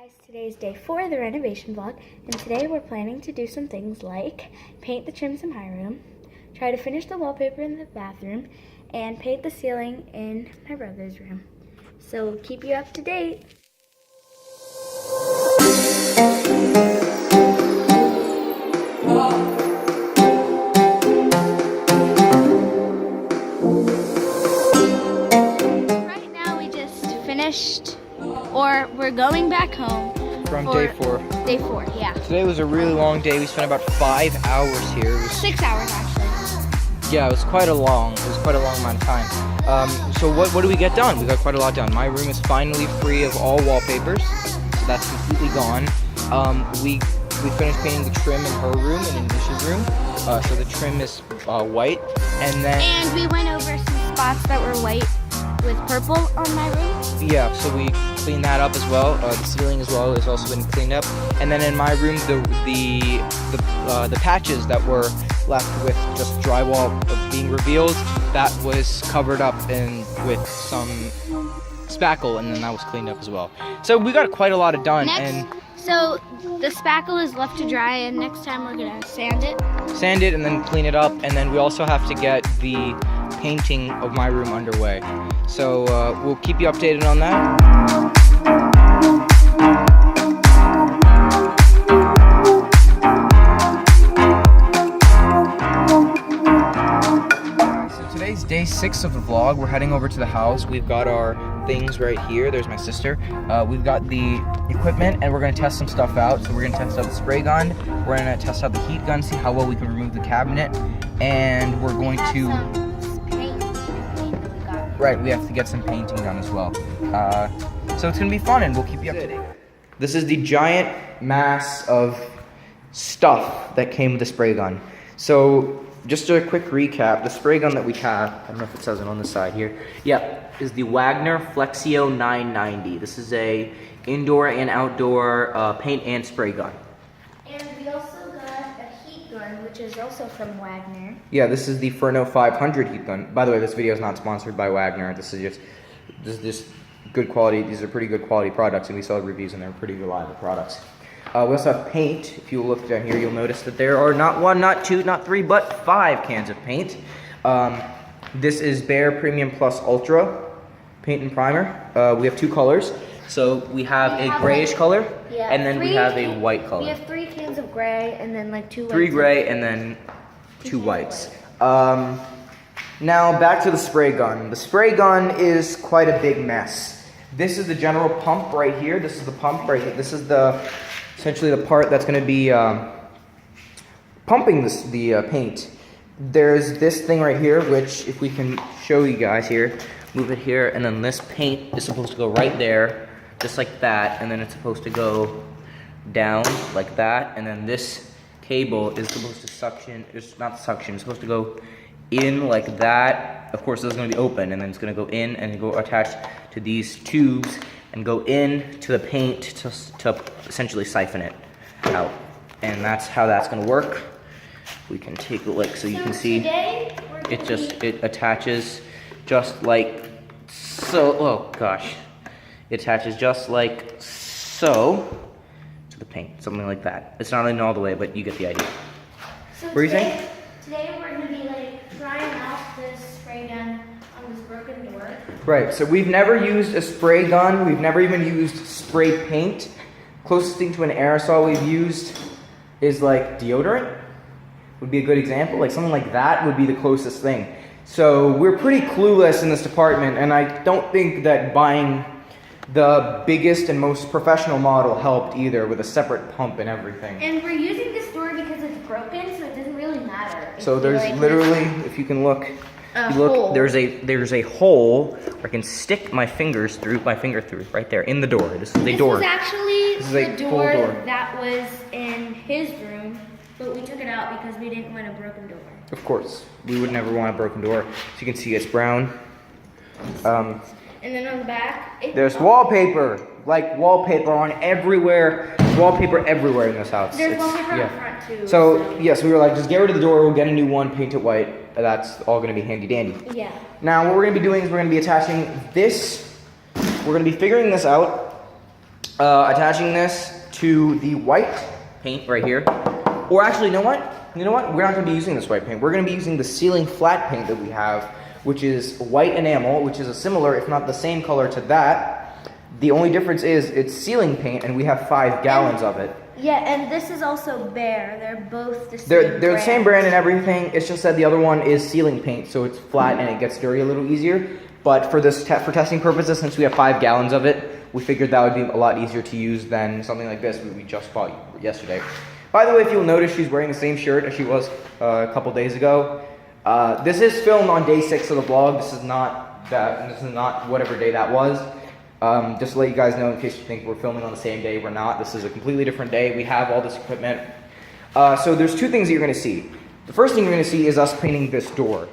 Guys, today's day 4 of the renovation vlog, and today we're planning to do some things like paint the trims in my room, try to finish the wallpaper in the bathroom, and paint the ceiling in my brother's room. So we'll keep you up to date. Right now we just finished, or we're going back home. From day 4. Day 4, yeah. Today was a really long day. We spent about 5 hours here. It was, 6 hours actually. yeah, it was quite a long amount of time. So what do we get done? We got quite a lot done. My room is finally free of all wallpapers. So that's completely gone. We finished painting the trim in her room and in Nisha's room. So the trim is white. And we went over some spots that were white with purple on my room. Yeah, so we cleaned that up as well. The ceiling as well has also been cleaned up. And then in my room, the patches that were left with just drywall being revealed, that was covered up with some spackle, and then that was cleaned up as well. So we got quite a lot of done. So the spackle is left to dry, and next time we're gonna sand it. Sand it and then clean it up, and then we also have to get the painting of my room underway. So we'll keep you updated on that. Today's day 6 of the vlog. We're heading over to the house. We've got our things right here. There's my sister. We've got the equipment, and we're going to test some stuff out. So we're going to test out the spray gun. We're going to test out the heat gun, see how well we can remove the cabinet. And we're going to... Right, we have to get some painting done as well. So it's going to be fun, and we'll keep you up to date. This is the giant mass of stuff that came with the spray gun. So... just a quick recap, the spray gun that we have, I don't know if it says it on the side here, yeah, is the Wagner Flexio 990. This is a indoor and outdoor paint and spray gun. And we also got a heat gun, which is also from Wagner. Yeah, this is the Furno 500 heat gun. By the way, this video is not sponsored by Wagner. This is just good quality. These are pretty good quality products, and we saw reviews and they're pretty reliable products. We also have paint. If you look down here, you'll notice that there are not 1, not 2, not 3, but 5 cans of paint. This is Behr Premium Plus Ultra paint and primer. We have 2 colors. So we have a grayish color, and then we have a white color. We have 3 cans of gray, and then like 2 whites. 3 gray, and then 2 whites. Now back to the spray gun. The spray gun is quite a big mess. This is the general pump right here. This is the pump right here. This is essentially the part that's going to be pumping the paint. There's this thing right here, which if we can show you guys here, move it here, and then this paint is supposed to go right there, just like that, and then it's supposed to go down like that, and then this cable is supposed to suction, it's not suction, it's supposed to go in like that. Of course, this is going to be open, and then it's going to go in and go attached to these tubes and go in to the paint to essentially siphon it out. And that's how that's going to work. We can take a look so you can see it attaches just like so. Oh gosh. It attaches just like so to the paint, something like that. It's not in all the way, but you get the idea. So what are you saying? Today we're going to be like trying out this spray gun on this broken door. Right, so we've never used a spray gun. We've never even used spray paint. Closest thing to an aerosol we've used is like deodorant. Would be a good example. Like something like that would be the closest thing. So we're pretty clueless in this department, and I don't think that buying the biggest and most professional model helped either, with a separate pump and everything. And we're using this door because it's broken, so it doesn't really matter. So there's like literally, if you can look, there's a hole where I can stick my finger through right there in the door. This is a door. This is actually the door that was in his room, but we took it out because we didn't want a broken door. Of course, we would never want a broken door. So you can see it's brown. And then on the back, there's wallpaper, like wallpaper on everywhere. There's wallpaper everywhere in this house. There's wallpaper on the front too. So yes, we were like, just get rid of the door. We'll get a new one, paint it white. That's all going to be handy dandy. Yeah. Now what we're going to be doing is we're going to be attaching this. We're going to be figuring this out. attaching this to the white paint right here. Or actually, you know what? You know what? We're not going to be using this white paint. We're going to be using the ceiling flat paint that we have, which is white enamel, which is a similar, if not the same color to that. The only difference is it's ceiling paint, and we have 5 gallons of it. Yeah, and this is also Bear. They're both the same They're brand. the same brand and everything. It's just that the other one is ceiling paint, so it's flat and it gets dirty a little easier. But for this for testing purposes, since we have 5 gallons of it, we figured that would be a lot easier to use than something like this we just bought yesterday. By the way, if you'll notice, she's wearing the same shirt as she was a couple days ago. This is filmed on day 6 of the vlog. This is not whatever day that was. Just to let you guys know, in case you think we're filming on the same day, we're not. This is a completely different day. We have all this equipment. So there's 2 things that you're going to see. The first thing you're going to see is us painting this door.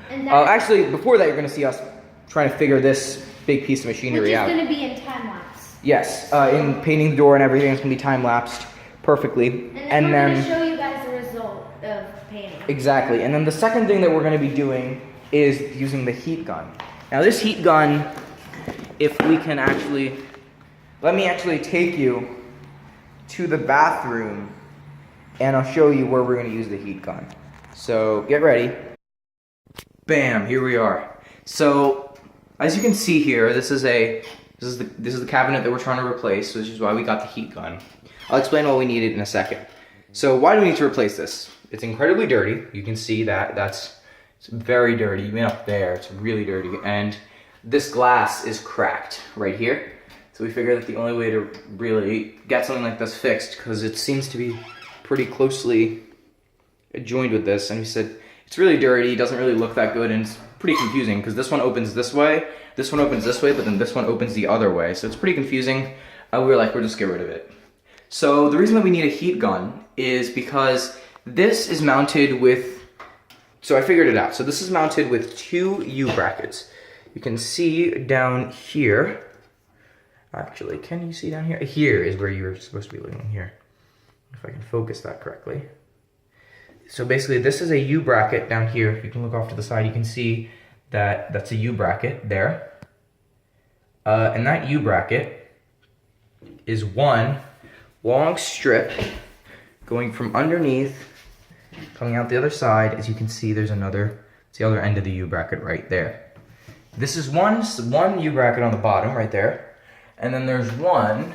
Actually, before that, you're going to see us trying to figure this big piece of machinery out. Which is going to be in time-lapse. Yes, in painting the door and everything, it's going to be time-lapsed perfectly. And then we're going to show you guys the result of painting. Exactly. And then the second thing that we're going to be doing is using the heat gun. Now, this heat gun, if we can actually, let me actually take you to the bathroom and I'll show you where we're going to use the heat gun. So get ready. Bam, here we are. So as you can see here, this is the cabinet that we're trying to replace, which is why we got the heat gun. I'll explain what we needed in a second. So why do we need to replace this? It's incredibly dirty. You can see that it's very dirty. Even up there, it's really dirty. And this glass is cracked right here. So we figured that the only way to really get something like this fixed, because it seems to be pretty closely joined with this, and we said, it's really dirty, it doesn't really look that good, and it's pretty confusing, because this one opens this way, this one opens this way, but then this one opens the other way, so it's pretty confusing. We were like, we'll just get rid of it. So the reason that we need a heat gun is because this is mounted with, so I figured it out. So this is mounted with 2 U-brackets. You can see down here, actually, can you see down here? Here is where you're supposed to be looking here. If I can focus that correctly. So basically this is a U-bracket down here. If you can look off to the side, you can see that that's a U-bracket there. And that U-bracket is one long strip going from underneath, coming out the other side. As you can see, there's it's the other end of the U-bracket right there. This is one U-bracket on the bottom right there. And then there's one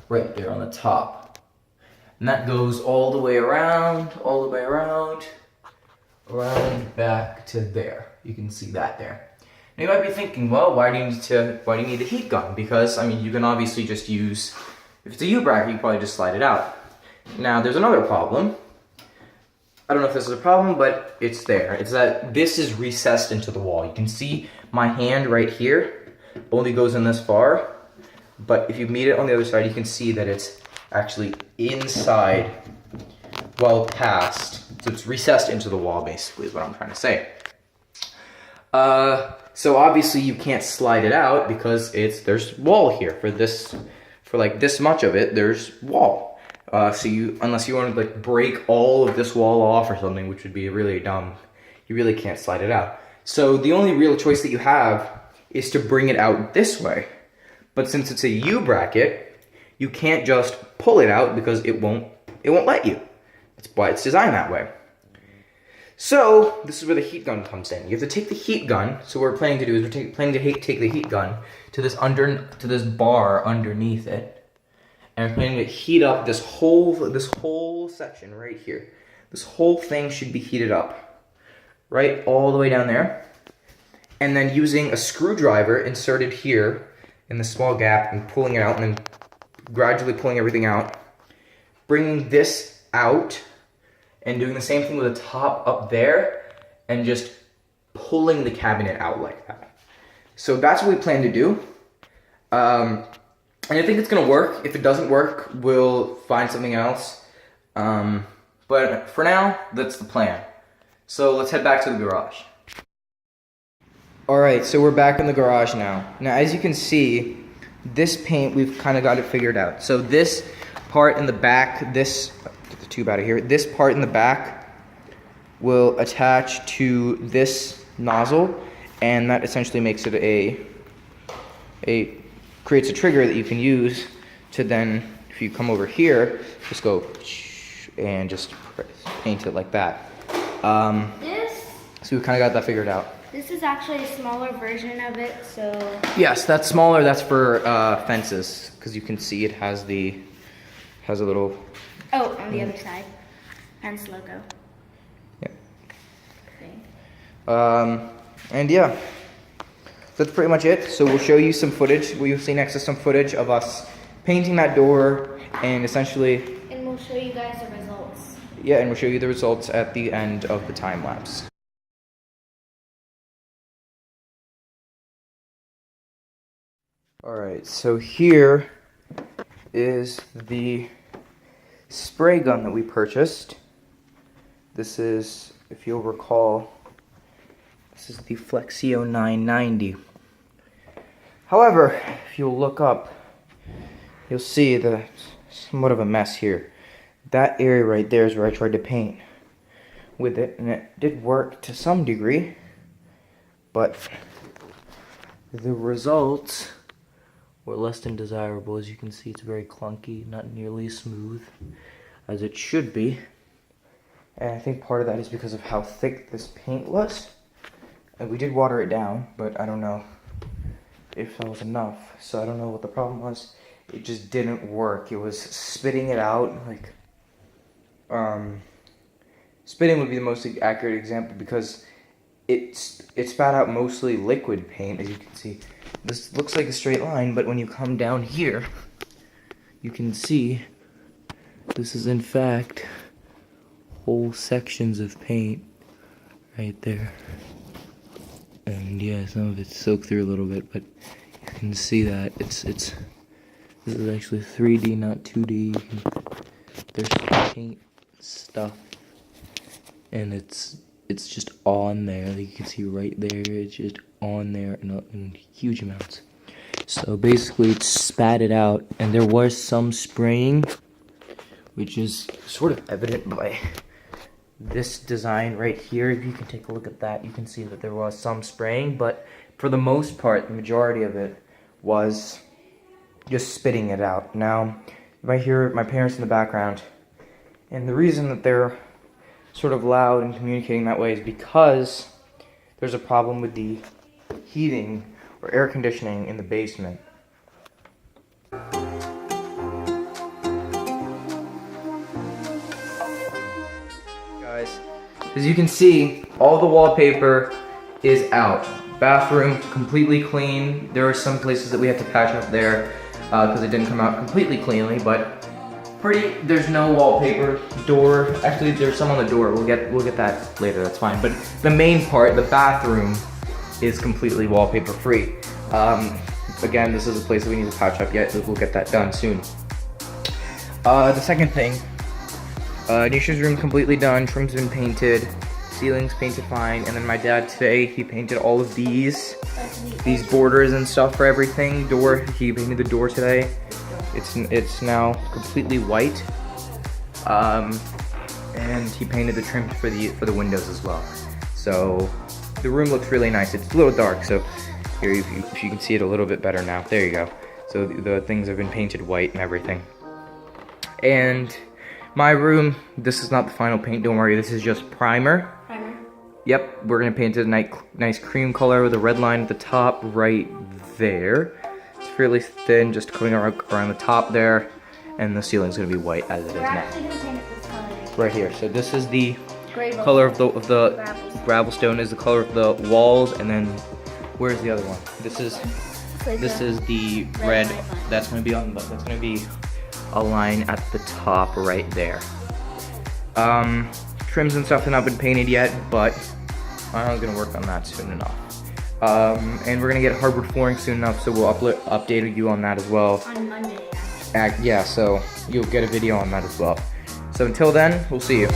right there on the top. And that goes all the way around, around back to there. You can see that there. Now you might be thinking, well, why do you need the heat gun? Because, I mean, you can obviously just use, if it's a U-bracket, you can probably just slide it out. Now, there's another problem. I don't know if this is a problem, but it's there. It's that this is recessed into the wall. You can see my hand right here only goes in this far, but if you meet it on the other side, you can see that it's actually inside, well past, so it's recessed into the wall, basically, is what I'm trying to say. So obviously you can't slide it out because there's wall here for like this much of it, there's wall. So unless you want to like break all of this wall off or something, which would be really dumb, you really can't slide it out. So the only real choice that you have is to bring it out this way. But since it's a U-bracket, you can't just pull it out because it won't let you. That's why it's designed that way. So this is where the heat gun comes in. You have to take the heat gun. So what we're planning to do is planning to take the heat gun to this bar underneath it, and we're planning to heat up this whole section right here. This whole thing should be heated up, right all the way down there, and then using a screwdriver inserted here in the small gap and pulling it out, and then gradually pulling everything out, bringing this out, and doing the same thing with the top up there, and just pulling the cabinet out like that. So that's what we plan to do. And I think it's gonna work. If it doesn't work, we'll find something else. But for now, that's the plan. So let's head back to the garage. Alright, so we're back in the garage now. Now, as you can see, this paint, we've kind of got it figured out. So this part in the back, get the tube out of here. This part in the back will attach to this nozzle, and that essentially makes it a creates a trigger that you can use to then, if you come over here, just go and just paint it like that. So we kind of got that figured out. This is actually a smaller version of it, so... Yes, that's smaller. That's for fences, because you can see it has a little... Oh, on the other side. Hence logo. Yeah. Okay. And yeah, that's pretty much it. So we'll show you some footage. We'll see next to some footage of us painting that door, and essentially... And we'll show you guys the results. Yeah, and we'll show you the results at the end of the time lapse. Alright, so here is the spray gun that we purchased. This is, if you'll recall, this is the Flexio 990. However, if you'll look up, you'll see that it's somewhat of a mess here. That area right there is where I tried to paint with it, and it did work to some degree, but the results were less than desirable. As you can see, it's very clunky, not nearly as smooth as it should be. And I think part of that is because of how thick this paint was. And we did water it down, but I don't know if that was enough. So I don't know what the problem was. It just didn't work. It was spitting it out. Like, spitting would be the most accurate example because it spat out mostly liquid paint, as you can see. This looks like a straight line, but when you come down here, you can see this is in fact whole sections of paint right there. And yeah, some of it's soaked through a little bit, but you can see that this is actually 3D, not 2D. There's paint stuff, and it's just on there. Like you can see right there, it's just on there in huge amounts. So basically it spat it out, and there was some spraying, which is sort of evident by this design right here. If you can take a look at that, you can see that there was some spraying, but for the most part, the majority of it was just spitting it out. Now, you might hear my parents in the background, and the reason that they're sort of loud and communicating that way is because there's a problem with the heating or air conditioning in the basement. Guys, as you can see, all the wallpaper is out. Bathroom completely clean. There are some places that we have to patch up there because it didn't come out completely cleanly, but there's no wallpaper. Door, actually there's some on the door. We'll get that later, that's fine. But the main part, the bathroom, is completely wallpaper free. Again, this is a place that we need to patch up yet. We'll get that done soon. The second thing, Nisha's room completely done. Trim's been painted. Ceiling's painted fine. And then my dad today, he painted all of these borders and stuff for everything. He painted the door today. It's now completely white, and he painted the trim for the windows as well. So the room looks really nice. It's a little dark, so here if you can see it a little bit better now. There you go. So the things have been painted white and everything. And my room, this is not the final paint. Don't worry, this is just primer. Primer. Yep, we're gonna paint it a nice cream color with a red line at the top right there. Fairly thin, just coming around the top there, and the ceiling's gonna be white as it is now. Right here. So this is the color of the gravel stone. Is the color of the walls, and then where's the other one? This is the red. That's gonna be on. That's gonna be a line at the top right there. Trims and stuff have not been painted yet, but I'm gonna work on that soon enough. And we're gonna get hardwood flooring soon enough, so we'll update you on that as well. On Monday. Yeah, so you'll get a video on that as well. So until then, we'll see you.